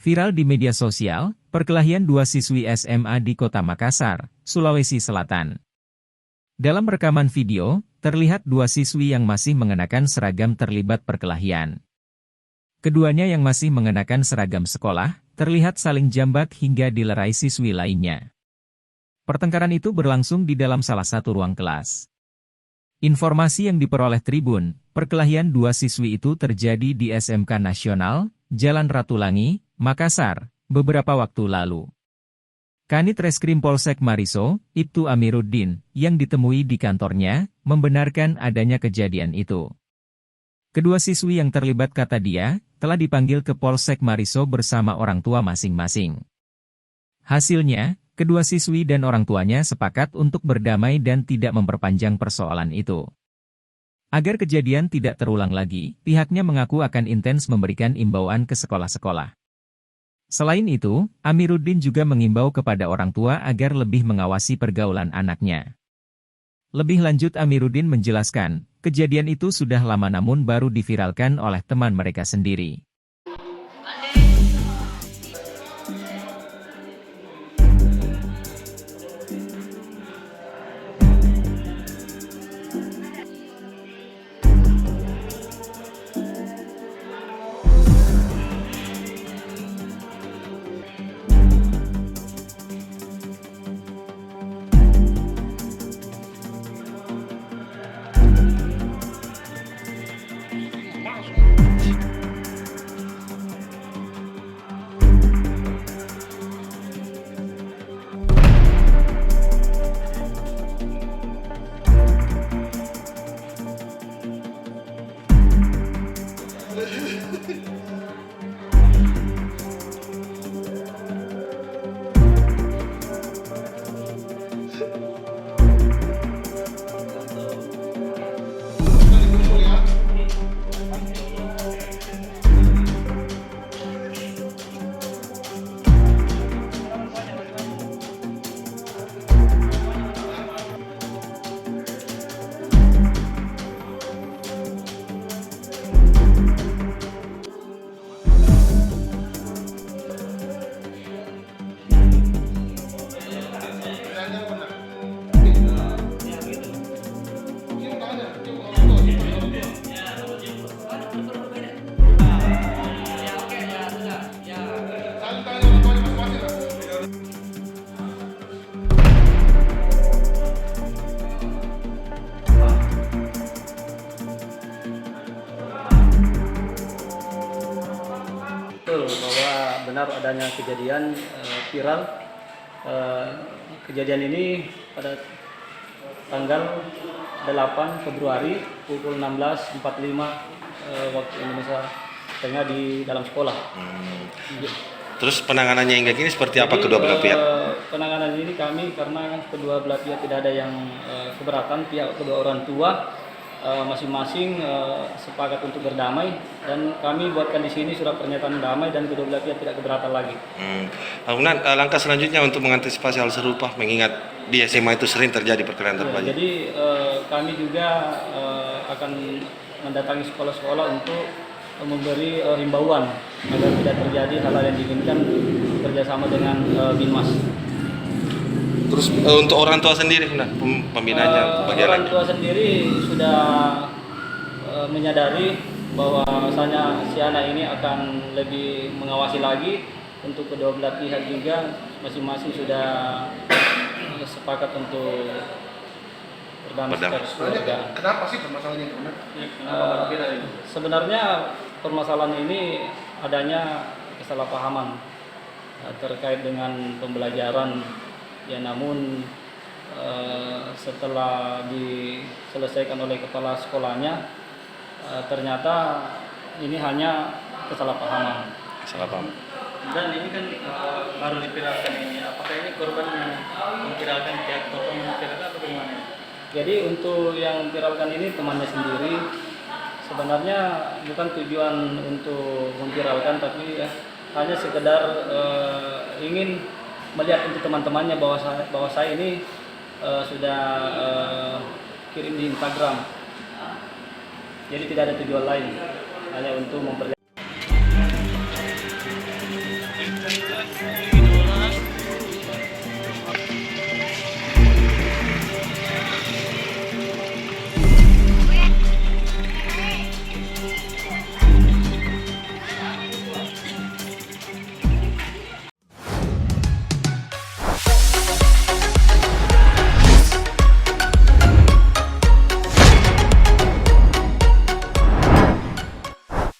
Viral di media sosial, perkelahian dua siswi SMA di Kota Makassar, Sulawesi Selatan. Dalam rekaman video, terlihat dua siswi yang masih mengenakan seragam terlibat perkelahian. Keduanya yang masih mengenakan seragam sekolah, terlihat saling jambak hingga dilerai siswi lainnya. Pertengkaran itu berlangsung di dalam salah satu ruang kelas. Informasi yang diperoleh Tribun, perkelahian dua siswi itu terjadi di SMK Nasional, Jalan Ratulangi, Makassar, beberapa waktu lalu. Kanit Reskrim Polsek Mariso, Ibtu Amiruddin, yang ditemui di kantornya, membenarkan adanya kejadian itu. Kedua siswi yang terlibat, kata dia, telah dipanggil ke Polsek Mariso bersama orang tua masing-masing. Hasilnya, kedua siswi dan orang tuanya sepakat untuk berdamai dan tidak memperpanjang persoalan itu. Agar kejadian tidak terulang lagi, pihaknya mengaku akan intens memberikan imbauan ke sekolah-sekolah. Selain itu, Amiruddin juga mengimbau kepada orang tua agar lebih mengawasi pergaulan anaknya. Lebih lanjut, Amiruddin menjelaskan, kejadian itu sudah lama namun baru diviralkan oleh teman mereka sendiri. Bahwa benar adanya kejadian viral. Kejadian ini pada tanggal 8 Februari pukul 16.45 waktu Indonesia Tengah di dalam sekolah. Terus penanganannya hingga kini seperti apa kedua belah pihak? Penanganan ini kami karena kedua belah pihak tidak ada yang keberatan, pihak kedua orang tua masing-masing sepakat untuk berdamai, dan kami buatkan di sini surat pernyataan damai dan kedua belah pihak tidak keberatan lagi. Kemudian langkah selanjutnya untuk mengantisipasi hal serupa, mengingat di SMA itu sering terjadi perkelahian terbanyak. Jadi kami juga akan mendatangi sekolah-sekolah untuk memberi himbauan agar tidak terjadi hal-hal yang diinginkan kerjasama dengan Binmas. Terus untuk orang tua sendiri, pembinaannya bagaimana? Orang tua sendiri sudah menyadari bahwasanya si anak ini akan lebih mengawasi lagi. Untuk kedua belah pihak juga masing-masing sudah sepakat untuk berdamai secara keluarga. Kenapa sih permasalahannya? Sebenarnya permasalahan ini adanya kesalahpahaman terkait dengan pembelajaran. Ya, namun setelah diselesaikan oleh kepala sekolahnya, ternyata ini hanya kesalahpahaman. Dan ini kan baru dipiralkan ini. Apakah ini korban yang memviralkan, pihak korban memviralkan atau bagaimana? Jadi untuk yang viralkan ini temannya sendiri. Sebenarnya bukan tujuan untuk memviralkan, tapi ya, hanya sekedar ingin melihat untuk teman-temannya bahwa saya ini sudah kirim di Instagram. Jadi tidak ada tujuan lain, hanya untuk memperlihatkan